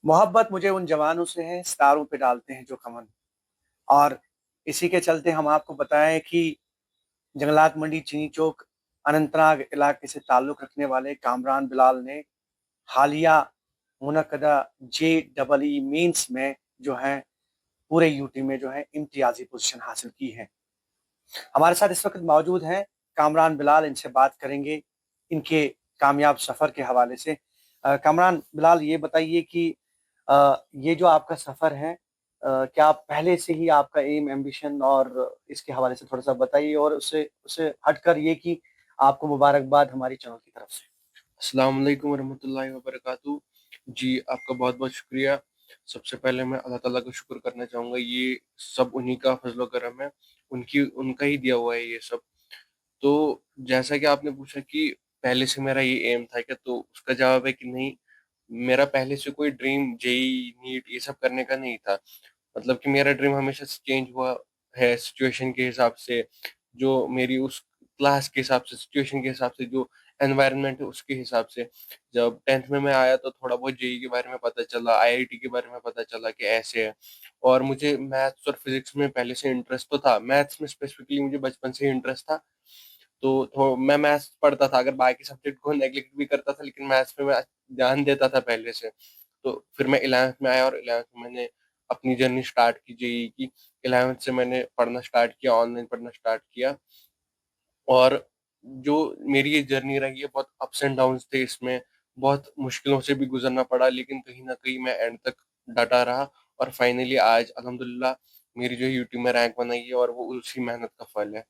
मोहब्बत मुझे उन जवानों से है, सितारों पे डालते हैं जो कमन। और इसी के चलते हम आपको बताएँ कि जंगलात मंडी, चीनी चौक, अनंतनाग इलाके से ताल्लुक़ रखने वाले कामरान बिलाल ने हालिया मुनक्कदा जेईई मेंस में जो है, पूरे यूटी में जो है इम्तियाज़ी पोज़ीशन हासिल की है। हमारे साथ इस वक़्त मौजूद हैं कामरान बिलाल, इनसे बात करेंगे इनके कामयाब सफ़र के हवाले से। कामरान बिलाल, ये बताइए कि ये जो आपका सफ़र है, क्या पहले से ही आपका एम, एम्बिशन और इसके हवाले से थोड़ा-सा बताइए, और उससे उससे हटकर ये कि आपको मुबारकबाद हमारी चैनल की तरफ से। अस्सलाम वालेकुम वरहमतुल्लाहि वबरकातुहू। जी, आपका बहुत-बहुत शुक्रिया। सबसे पहले मैं अल्लाह ताला का शुक्र करना चाहूँगा, ये सब उन्हीं का फ़ज़्ल-ओ-करम है, उनका ही दिया हुआ है ये सब। तो जैसा कि आपने पूछा कि पहले से मेरा ये एम था क्या, तो उसका जवाब है कि नहीं, मेरा पहले से कोई ड्रीम जेईई, नीट ये सब करने का नहीं था। मतलब कि मेरा ड्रीम हमेशा से चेंज हुआ है सिचुएशन के हिसाब से, जो मेरी उस क्लास के हिसाब से, सिचुएशन के हिसाब से, जो एनवायरनमेंट है उसके हिसाब से। जब 10th में मैं आया तो थोड़ा बहुत जेईई के बारे में पता चला, आईआईटी के बारे में पता चला कि ऐसे है। और मुझे मैथ्स और फिज़िक्स में पहले से इंटरेस्ट तो था, मैथ्स में स्पेसिफिकली मुझे बचपन से ही इंटरेस्ट था। तो मैं मैथ्स पढ़ता था, अगर बाकी सब्जेक्ट को नेग्लेक्ट भी करता था, लेकिन मैथ्स पे मैं ध्यान देता था पहले से। तो फिर मैं 11th में आया और 11th में मैंने अपनी जर्नी स्टार्ट की जेईई की। 11th से मैंने पढ़ना स्टार्ट किया, ऑनलाइन पढ़ना स्टार्ट किया। और जो मेरी ये जर्नी रही है, बहुत अप्स एंड डाउन्स थे इसमें, बहुत मुश्किलों से भी गुज़रना पड़ा, लेकिन कहीं न कहीं मैं एंड तक डटा रहा और फाइनली आज अल्हम्दुलिल्लाह मेरी जो यूट्यूब में रैंक बनाई है और वो उसी मेहनत का फल है।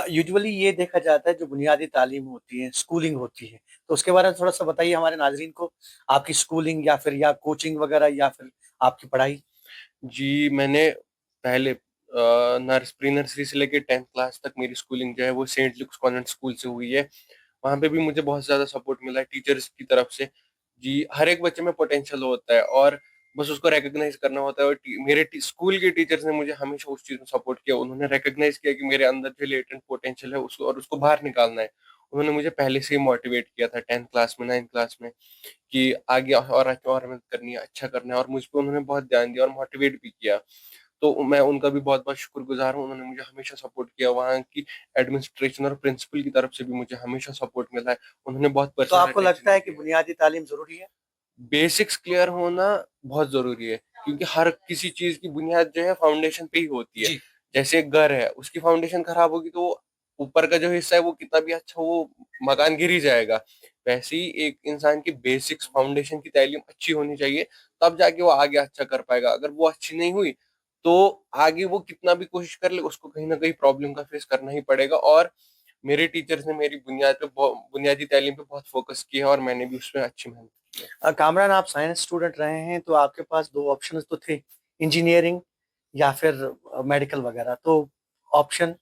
यूजुअली ये देखा जाता है जो बुनियादी तालीम होती है, स्कूलिंग होती है, तो उसके बारे में थोड़ा-सा बताइए हमारे नाज़रीन को, आपकी स्कूलिंग या फिर या कोचिंग वगैरह या फिर आपकी पढ़ाई? जी, मैंने पहले प्री नर्सरी से लेके 10th क्लास तक मेरी स्कूलिंग जो है वो सेंट लुक्स कॉन्वेंट स्कूल से हुई है। वहाँ पे भी मुझे बहुत ज़्यादा सपोर्ट मिला है टीचर्स की तरफ से। जी, हर एक बच्चे में पोटेंशियल होता है और बस उसको रिकॉग्नाइज़ करना होता है, और टी मेरे टी स्कूल के टीचर्स ने मुझे हमेशा उस चीज़ में सपोर्ट किया। उन्होंने रिकॉग्नाइज़ किया कि मेरे अंदर जो लेटेंट पोटेंशियल है उसको, और उसको बाहर निकालना है। उन्होंने मुझे पहले से ही मोटिवेट किया था 10th क्लास में, 9th क्लास में, कि आगे और मेहनत करनी है, अच्छा करना है, और मुझ पे उन्होंने बहुत ध्यान दिया और मोटिवेट भी किया। तो मैं उनका भी बहुत-बहुत शुक्रगुज़ार हूँ, उन्होंने मुझे हमेशा सपोर्ट किया। वहाँ की एडमिनिस्ट्रेशन और प्रिंसिपल की तरफ से भी मुझे हमेशा सपोर्ट मिला है। उन्होंने बहुत तो पर्सनल आपको अटेंशन लगता है भी कि दिया है। बुनियादी तालीम ज़रूरी है? बेसिक्स क्लियर होना बहुत ज़रूरी है, क्योंकि हर किसी चीज़ की बुनियाद जो है फाउंडेशन पे ही होती है। जी। जैसे एक घर है, उसकी फाउंडेशन खराब होगी तो वो ऊपर का जो हिस्सा है वो कितना भी अच्छा हो, वो मकान गिर ही जाएगा। वैसे ही एक इंसान की बेसिक्स फाउंडेशन की तालीम अच्छी होनी चाहिए, तब जाके वो आगे अच्छा कर पाएगा। अगर वो अच्छी नहीं हुई, तो आगे वो कितना भी कोशिश कर ले, उसको कहीं न कहीं प्रॉब्लम का फेस करना ही पड़ेगा। और मेरे टीचर्स ने मेरी बुनियादी तालीम पे बहुत फ़ोकस किया है और मैंने भी उसमें अच्छी मेहनत की है। कामरान, आप साइंस स्टूडेंट रहे हैं, तो आपके पास 2 ऑप्शंस तो थे, इंजीनियरिंग या फिर मेडिकल वगैरह, तो ऑप्शन?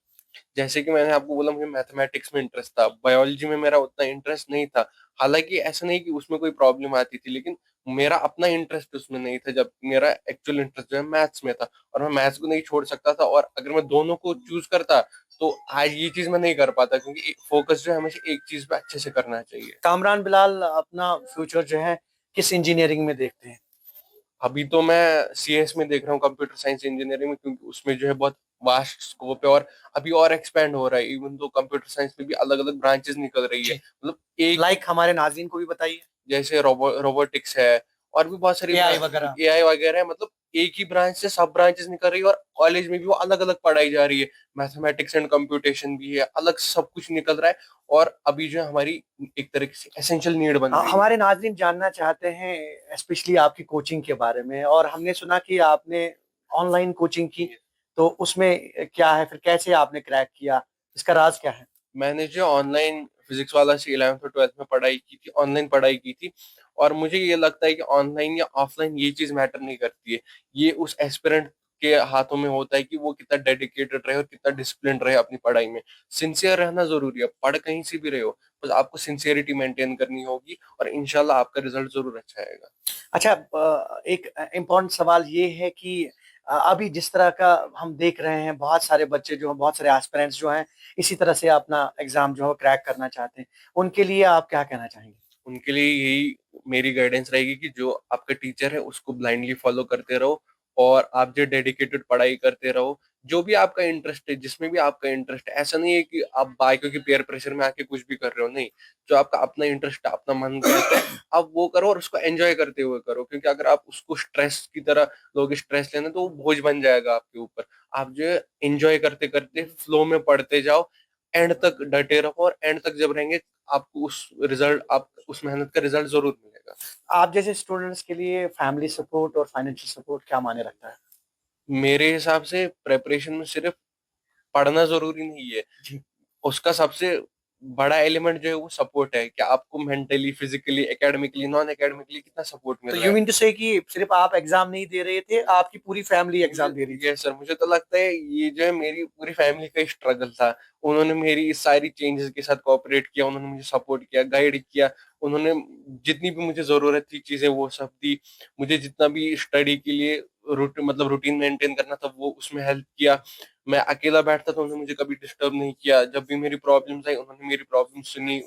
जैसे कि मैंने आपको बोला, मुझे मैथमेटिक्स में इंटरेस्ट था, बायोलॉजी में मेरा उतना इंटरेस्ट नहीं था। हालाँकि ऐसा नहीं कि उसमें कोई प्रॉब्लम आती थी, लेकिन मेरा अपना इंटरेस्ट उसमें नहीं था, जब मेरा एक्चुअल इंटरेस्ट जो है मैथ्स में था, और मैं मैथ्स को नहीं छोड़ सकता था। और अगर मैं दोनों को चूज़ करता, तो आज ये चीज़ मैं नहीं कर पाता, क्योंकि एक फ़ोकस जो है हमेशा एक चीज़ पे अच्छे से करना चाहिए। कामरान बिलाल अपना फ्यूचर जो है किस इंजीनियरिंग में देखते हैं? अभी तो मैं सीएस में देख रहा हूँ, कंप्यूटर साइंस इंजीनियरिंग में, क्योंकि उसमें जो है बहुत वास्ट स्कोप है और अभी और एक्सपेंड हो रहा है। इवन तो कंप्यूटर साइंस में भी अलग-अलग ब्रांचेस निकल रही है। जी। मतलब एक, लाइक हमारे नाज़रीन को भी बताइए। जैसे रोबोटिक्स है, और भी बहुत सारी एआई वगैरह। एआई वगैरह है। मतलब एक ही ब्रांच से सब ब्रांचेस निकल रही है, और कॉलेज में भी वो अलग-अलग पढ़ाई जा रही है। मैथमेटिक्स एंड कंप्यूटेशन भी है, अलग सब कुछ निकल रहा है, और अभी जो है हमारी एक तरीके से एसेंशियल नीड बन गई है। हमारे नाज़रीन जानना चाहते हैं स्पेशली आपकी कोचिंग के बारे में, और हमने सुना कि आपने ऑनलाइन कोचिंग की, तो उसमें क्या है, फिर कैसे आपने क्रैक किया? इसका राज़ क्या है? मैंने जो ऑनलाइन फिजिक्स वाला से 11th और 12th में पढ़ाई की थी, ऑनलाइन पढ़ाई की थी, और मुझे ये लगता है कि ऑनलाइन या ऑफलाइन ये चीज़ मैटर नहीं करती है। ये उस एस्पिरेंट के हाथों में होता है कि वो कितना डेडिकेटेड रहे और कितना डिसिप्लिन्ड रहे अपनी पढ़ाई में। सिंसियर रहना ज़रूरी है, पढ़ कहीं से भी रहे हो, बस आपको सिंसियरिटी मेंटेन करनी होगी, और इंशाल्लाह आपका रिज़ल्ट ज़रूर अच्छा आएगा। अच्छा, एक इम्पोर्टेंट सवाल ये है कि अभी जिस तरह का हम देख रहे हैं, बहुत सारे बच्चे जो हैं, बहुत सारे एस्पिरेंट्स जो हैं, इसी तरह से अपना एग्ज़ाम जो है क्रैक करना चाहते हैं। उनके लिए आप क्या कहना चाहेंगे? उनके लिए यही मेरी गाइडेंस रहेगी कि जो आपका टीचर है उसको ब्लाइंडली फॉलो करते रहो और आप जो डेडिकेटेड पढ़ाई करते रहो। जो भी आपका इंटरेस्ट है, जिसमें भी आपका इंटरेस्ट है, ऐसा नहीं है कि आप बाकियों के पेयर प्रेशर में आके कुछ भी कर रहे हो, नहीं। जो आपका अपना इंटरेस्ट है, अपना मन करता है, आप वो करो और उसको एंजॉय करते हुए करो, क्योंकि अगर आप उसको स्ट्रेस की तरह लोगे, स्ट्रेस लेना, तो वो बोझ बन जाएगा आपके ऊपर। आप जो है एंजॉय करते करते फ्लो में पढ़ते जाओ, एंड तक डटे रहो, और एंड तक जब रहेंगे आपको उस मेहनत का रिजल्ट जरूर मिलेगा। आप जैसे स्टूडेंट्स के लिए फैमिली सपोर्ट और फाइनेंशियल सपोर्ट क्या मायने रखता है? मेरे हिसाब से प्रेपरेशन में सिर्फ पढ़ना जरूरी नहीं है, जी। उसका सबसे बड़ा एलिमेंट जो है वो सपोर्ट है, कि आपको mentally, physically, academically, non academically कितना सपोर्ट मिल तो रहा यू है। मीन टू से कि सिर्फ आप एग्जाम नहीं दे रहे थे, आपकी पूरी फैमिली मुझे एग्जाम दे रही थी? ये सर मुझे तो लगता है ये जो है मेरी पूरी फैमिली का स्ट्रगल था। उन्होंने मेरी इस सारी चेंजेस के साथ कोऑपरेट किया, उन्होंने मुझे सपोर्ट किया, गाइड किया। उन्होंने जितनी भी मुझे जरूरत थी चीजें वो सब दी। मुझे जितना भी स्टडी के लिए रूटीन मेंटेन करना था वो उसमें हेल्प किया। मैं अकेला बैठता था, उन्होंने मुझे कभी डिस्टर्ब नहीं किया। जब भी मेरी प्रॉब्लम्स आई उन्होंने मेरी प्रॉब्लम सुनी,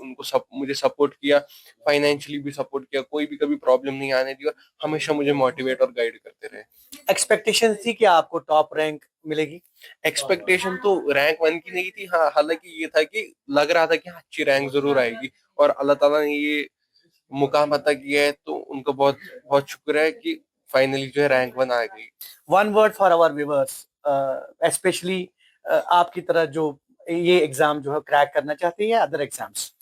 मुझे सपोर्ट किया, फाइनेंशियली भी सपोर्ट किया, कोई भी कभी प्रॉब्लम नहीं आने दी, और हमेशा मुझे मोटिवेट और गाइड करते रहे। एक्सपेक्टेशन थी कि आपको टॉप रैंक मिलेगी? एक्सपेक्टेशन तो रैंक वन की नहीं थी, हाँ, हालांकि ये था कि लग रहा था कि हाँ, अच्छी रैंक जरूर आएगी, और अल्लाह ताला ने ये मुकाम अता किया है, तो उनका बहुत बहुत शुक्र है कि फाइनली जो है रैंक वन आ गई। One word for our viewers, specially आपकी तरह जो ये एग्जाम जो है क्रैक करना चाहते हैं या अदर एग्जाम्स?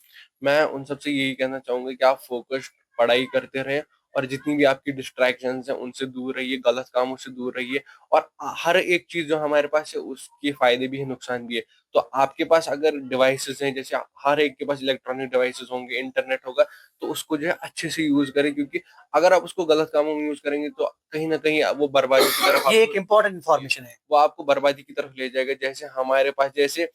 मैं उन सबसे यही कहना चाहूंगा कि आप फोकस्ड पढ़ाई करते रहें, और जितनी भी आपकी डिस्ट्रैक्शंस हैं उनसे दूर रहिए, गलत कामों से दूर रहिए। और हर एक चीज जो हमारे पास है उसके फायदे भी है, नुकसान भी है। तो आपके पास अगर डिवाइसेस हैं, जैसे हर एक के पास इलेक्ट्रॉनिक डिवाइसेस होंगे, इंटरनेट होगा, तो उसको जो है अच्छे से यूज करें, क्योंकि अगर आप उसको गलत कामों में यूज करेंगे तो कहीं ना कहीं वो बर्बादी की तरफ ये एक आपको, इम्पोर्टेंट इंफॉर्मेशन है। वो आपको बर्बादी की तरफ ले जाएगा। जैसे हमारे पास जैसे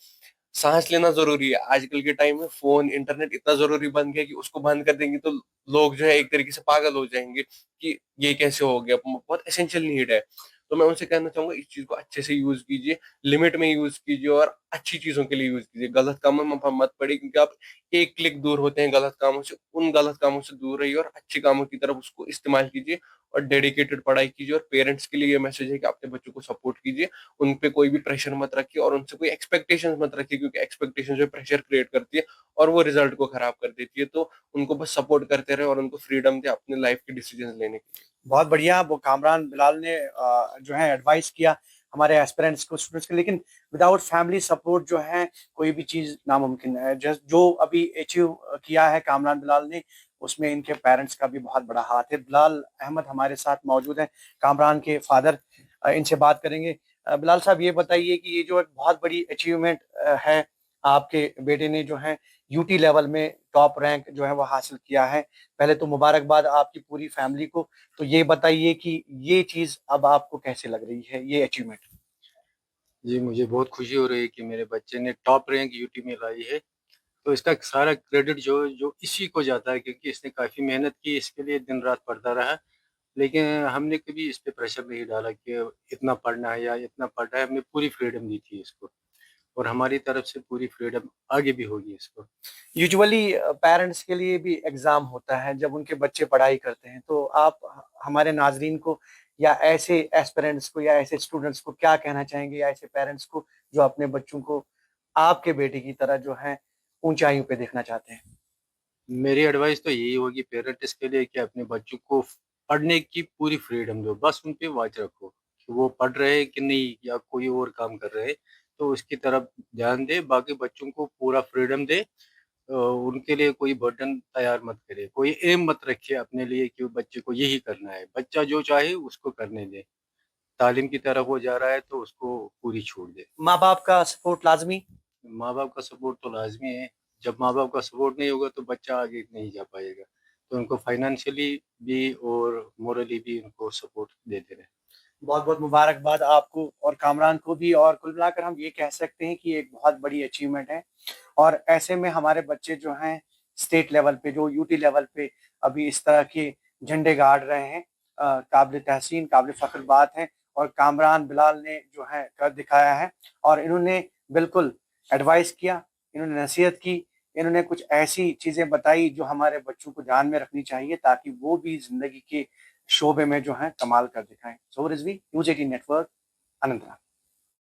सांस लेना जरूरी है, आजकल के टाइम में फोन, इंटरनेट इतना जरूरी बन गया कि उसको बंद कर देंगे तो लोग जो है एक तरीके से पागल हो जाएंगे कि ये कैसे हो गया, बहुत एसेंशियल नीड है। तो मैं उनसे कहना चाहूंगा इस चीज को अच्छे से यूज कीजिए, लिमिट में यूज कीजिए, और अच्छी चीजों के लिए यूज कीजिए। गलत कामों में मत पड़े, क्योंकि आप एक क्लिक दूर होते हैं गलत कामों से। उन गलत कामों से दूर रहिए और अच्छे कामों की तरफ उसको इस्तेमाल कीजिए, और डेडिकेटेड पढ़ाई कीजिए। और पेरेंट्स के लिए ये मैसेज है कि अपने बच्चों को सपोर्ट कीजिए, उन पे कोई भी प्रेशर मत रखिए, और उनसे कोई एक्सपेक्टेशंस मत रखिए, क्योंकि एक्सपेक्टेशन जो प्रेशर क्रिएट करती है और वो रिजल्ट को खराब कर देती है। तो उनको बस सपोर्ट करते रहे और उनको फ्रीडम दे अपने लाइफ के डिसीजन लेने के लिए। बहुत बढ़िया, वो कामरान बिलाल ने जो है एडवाइस किया हमारे एस्पिरेंट्स को, स्टूडेंट्स को। लेकिन विदाउट फैमिली सपोर्ट जो है कोई भी चीज़ नामुमकिन है। जस्ट जो अभी अचीव किया है कामरान बिलाल ने, उसमें इनके पेरेंट्स का भी बहुत बड़ा हाथ है। बिलाल अहमद हमारे साथ मौजूद हैं, कामरान के फादर। इनसे बात करेंगे। बिलाल साहब, ये बताइए कि ये जो एक बहुत बड़ी अचीवमेंट है, आपके बेटे ने जो है यूटी लेवल में टॉप रैंक जो है वो हासिल किया है। पहले तो मुबारकबाद आपकी पूरी फैमिली को। तो ये बताइए कि ये चीज अब आपको कैसे लग रही है, ये अचीवमेंट? जी, मुझे बहुत खुशी हो रही है कि मेरे बच्चे ने टॉप रैंक यूटी में लाई है। तो इसका सारा क्रेडिट जो जो इसी को जाता है, क्योंकि इसने काफ़ी मेहनत की, इसके लिए दिन रात पढ़ता रहा। लेकिन हमने कभी इस पे प्रेशर नहीं डाला कि इतना पढ़ना है या इतना पढ़ना है। हमने पूरी फ्रीडम दी थी इसको, और हमारी तरफ से पूरी फ्रीडम आगे भी होगी इसको। यूजुअली पेरेंट्स के लिए भी एग्जाम होता है जब उनके बच्चे पढ़ाई करते हैं। तो आप हमारे नाजरीन को या ऐसे एस्पिरेंट्स को या ऐसे स्टूडेंट्स को क्या कहना चाहेंगे, या ऐसे पेरेंट्स को जो अपने बच्चों को आपके बेटे की तरह जो है ऊंचाइयों पे देखना चाहते हैं? मेरी एडवाइस तो यही होगी पेरेंट्स के लिए कि अपने बच्चों को पढ़ने की पूरी फ्रीडम दो। बस उन पे वॉच रखो कि वो पढ़ रहे हैं कि नहीं, या कोई और काम कर रहे हैं, तो उसकी तरफ ध्यान दे। बाकी बच्चों को पूरा फ्रीडम दे। उनके लिए कोई बर्डन तैयार मत करे, कोई एम मत रखिए अपने लिए कि बच्चे को यही करना है। बच्चा जो चाहे उसको करने दे। तालीम की तरफ वो जा रहा है तो उसको पूरी छूट दे। माँ बाप का सपोर्ट लाजमी? माँ बाप का सपोर्ट तो लाजमी है। जब माँ बाप का सपोर्ट नहीं होगा तो बच्चा आगे नहीं जा पाएगा। तो उनको फाइनेंशियली भी और मोरली भी उनको सपोर्ट देते रहे। बहुत बहुत मुबारकबाद आपको और कामरान को भी। और कुल मिलाकर हम ये कह सकते हैं कि एक बहुत बड़ी अचीवमेंट है। और ऐसे में हमारे बच्चे जो हैं स्टेट लेवल पे, जो यूटी लेवल पे अभी इस तरह के झंडे गाड़ रहे हैं, काबिल तहसीन, काबिल फख्र बात है। और कामरान बिलाल ने जो है कर दिखाया है, और इन्होंने बिल्कुल एडवाइस किया, इन्होंने नसीहत की, इन्होंने कुछ ऐसी चीज़ें बताई जो हमारे बच्चों को ध्यान में रखनी चाहिए ताकि वो भी ज़िंदगी के शोबे में जो है कमाल कर दिखाएँ। सो रिज़वी, न्यूज़ 18 नेटवर्क, अनंतनाग।